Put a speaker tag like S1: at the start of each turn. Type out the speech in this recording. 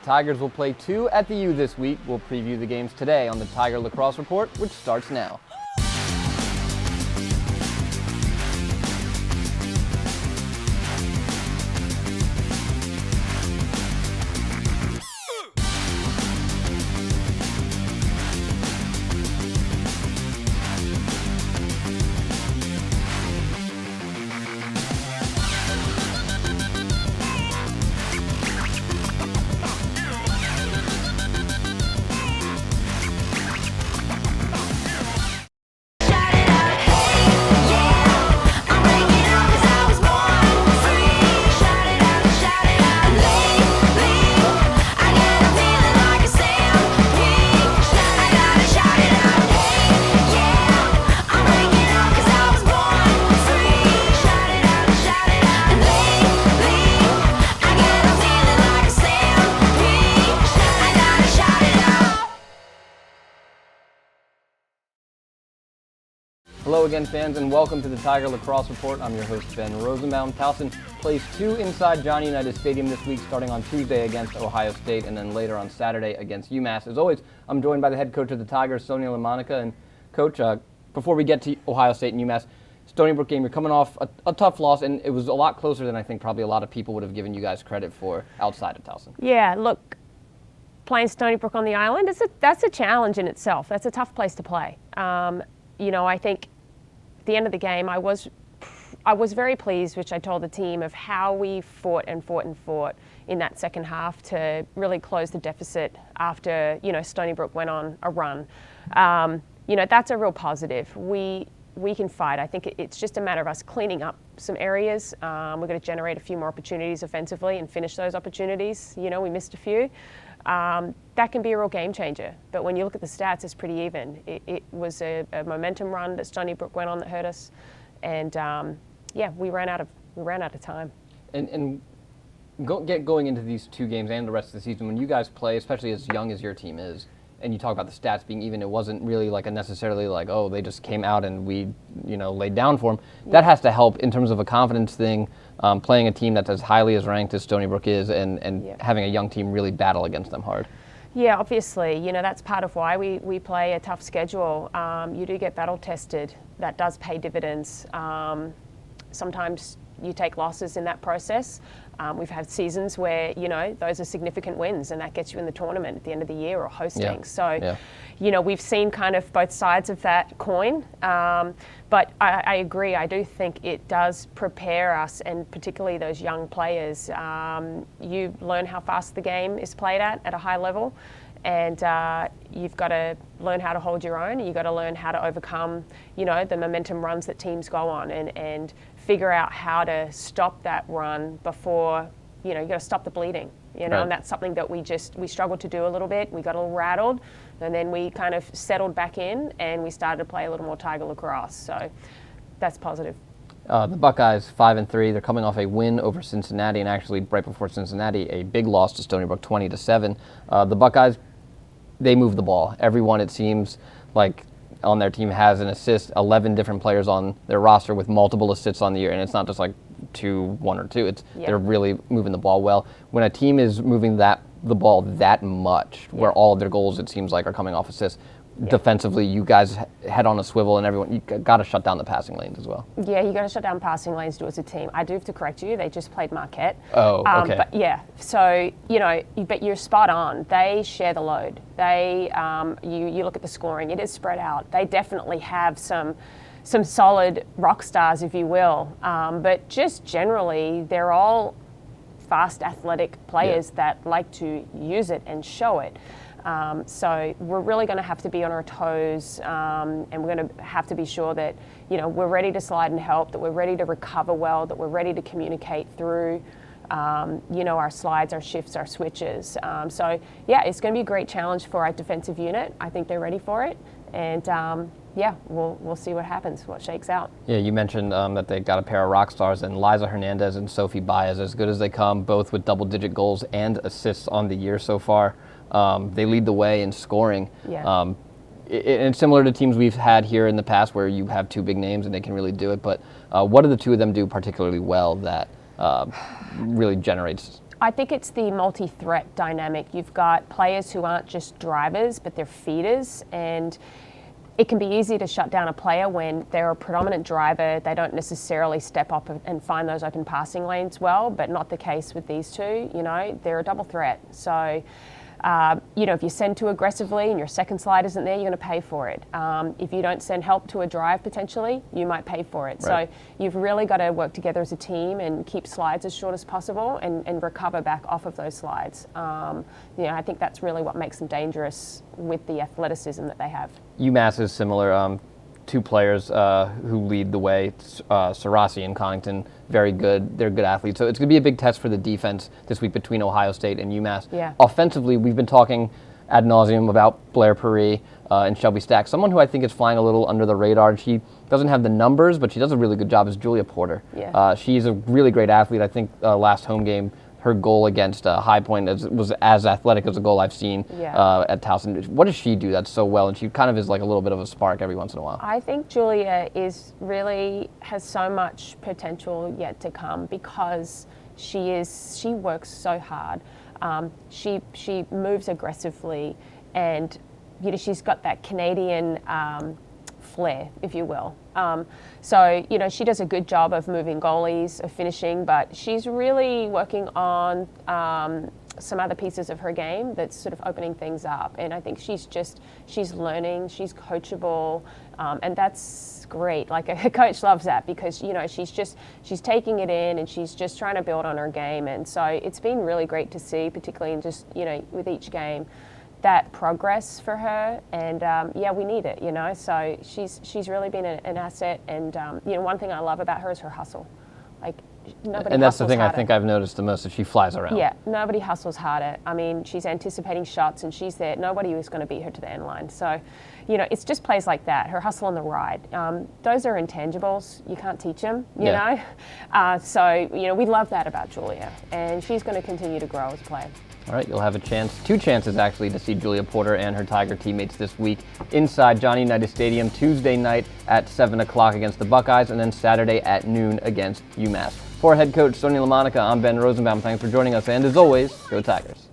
S1: Tigers will play 2 at the U this week. We'll preview the games today on the Tiger Lacrosse Report, which starts now. Hello again, fans, and welcome to the Tiger Lacrosse Report. I'm your host, Ben Rosenbaum. Towson plays 2 inside Johnny Unitas Stadium this week, starting on Tuesday against Ohio State and then later on Saturday against UMass. As always, I'm joined by the head coach of the Tigers, Sonia LaMonica. And Coach, before we get to Ohio State and UMass, Stony Brook game, you're coming off a tough loss, and it was a lot closer than I think probably a lot of people would have given you guys credit for outside of Towson.
S2: Yeah, look, playing Stony Brook on the island, that's a challenge in itself. That's a tough place to play. I think at the end of the game, I was very pleased, which I told the team, of how we fought in that second half to really close the deficit after, Stony Brook went on a run. That's a real positive. We can fight. I think it's just a matter of us cleaning up some areas. We're going to generate a few more opportunities offensively and finish those opportunities. We missed a few. That can be a real game changer. But when you look at the stats, it's pretty even. It was a momentum run that Stony Brook went on that hurt us, and we ran out of time. And
S1: going into these 2 games and the rest of the season, when you guys play, especially as young as your team is, and you talk about the stats being even, it wasn't really like necessarily like, oh, they just came out and we, laid down for them. Yeah. That has to help in terms of a confidence thing, playing a team that's as highly as ranked as Stony Brook is, and having a young team really battle against them hard.
S2: Yeah, obviously, that's part of why we play a tough schedule. You do get battle tested. That does pay dividends. Sometimes you take losses in that process. We've had seasons where, those are significant wins, and that gets you in the tournament at the end of the year or hosting. Yeah. So, we've seen kind of both sides of that coin. But I agree. I do think it does prepare us, and particularly those young players. You learn how fast the game is played at a high level, and you've got to learn how to hold your own. You've got to learn how to overcome, the momentum runs that teams go on, and figure out how to stop that run before, you got to stop the bleeding, right. And that's something that we struggled to do a little bit. We got a little rattled, and then we kind of settled back in, and we started to play a little more Tiger Lacrosse. So that's positive.
S1: The Buckeyes 5-3. They're coming off a win over Cincinnati, and actually right before Cincinnati, a big loss to Stony Brook, 20-7. The Buckeyes, they move the ball. Everyone, it seems like, on their team has an assist. 11 different players on their roster with multiple assists on the year, and it's not just like 1 or 2. They're really moving the ball well. When a team is moving the ball that much, where all of their goals, it seems like, are coming off assists, defensively, you guys head on a swivel, and everyone, you got to shut down the passing lanes as well. Yeah,
S2: you got to shut down passing lanes to as a team. I do have to correct you. They just played Marquette.
S1: Oh, okay.
S2: But yeah, so but you're spot on. They share the load. They you look at the scoring. It is spread out. They definitely have some solid rock stars, if you will. But just generally, they're all fast, athletic players that like to use it and show it. So we're really going to have to be on our toes, and we're going to have to be sure that, we're ready to slide and help, that we're ready to recover well, that we're ready to communicate through, our slides, our shifts, our switches. So yeah, it's going to be a great challenge for our defensive unit. I think they're ready for it. And we'll see what happens, what shakes out.
S1: Yeah, you mentioned that they got a pair of rock stars, and Liza Hernandez and Sophie Baez, as good as they come, both with double-digit goals and assists on the year so far. They lead the way in scoring.
S2: Yeah.
S1: And similar to teams we've had here in the past where you have 2 big names and they can really do it. But what do the 2 of them do particularly well that really generates
S2: I think it's the multi-threat dynamic. You've got players who aren't just drivers, but they're feeders, and it can be easy to shut down a player when they're a predominant driver. They don't necessarily step up and find those open passing lanes well, but not the case with these two. They're a double threat. So, if you send too aggressively and your second slide isn't there, you're going to pay for it. If you don't send help to a drive, potentially, you might pay for it.
S1: Right.
S2: So you've really got to work together as a team and keep slides as short as possible and recover back off of those slides. I think that's really what makes them dangerous with the athleticism that they have.
S1: UMass is similar. Two players who lead the way, Sarasi and Connington, very good. They're good athletes. So it's going to be a big test for the defense this week between Ohio State and UMass.
S2: Yeah.
S1: Offensively, we've been talking ad nauseum about Blair Perry and Shelby Stack. Someone who I think is flying a little under the radar. She doesn't have the numbers, but she does a really good job, is Julia Porter.
S2: Yeah.
S1: She's a really great athlete. I think last home game, her goal against High Point was as athletic as a goal I've seen at Towson. What does she do that's so well? And she kind of is like a little bit of a spark every once in a while.
S2: I think Julia has so much potential yet to come because she works so hard. She moves aggressively, and she's got that Canadian flair, if you will. So she does a good job of moving goalies, of finishing, but she's really working on some other pieces of her game that's sort of opening things up. And I think she's learning, she's coachable, and that's great. Like a coach loves that because, she's taking it in and she's just trying to build on her game. And so it's been really great to see, particularly in just, with each game, that progress for her, and we need it, So she's really been an asset, and one thing I love about her is her hustle. Like nobody.
S1: And that's the thing
S2: harder.
S1: I think I've noticed the most is she flies around.
S2: Yeah, nobody hustles harder. I mean, she's anticipating shots, and she's there. Nobody is going to beat her to the end line. So, it's just plays like that. Her hustle on the ride. Those are intangibles. You can't teach them. You know. So we love that about Julia, and she's going to continue to grow as a player.
S1: All right, you'll have two chances actually to see Julia Porter and her Tiger teammates this week inside Johnny Unitas Stadium Tuesday night at 7 o'clock against the Buckeyes, and then Saturday at noon against UMass. For head coach Sonia LaMonica, I'm Ben Rosenbaum. Thanks for joining us, and as always, go Tigers.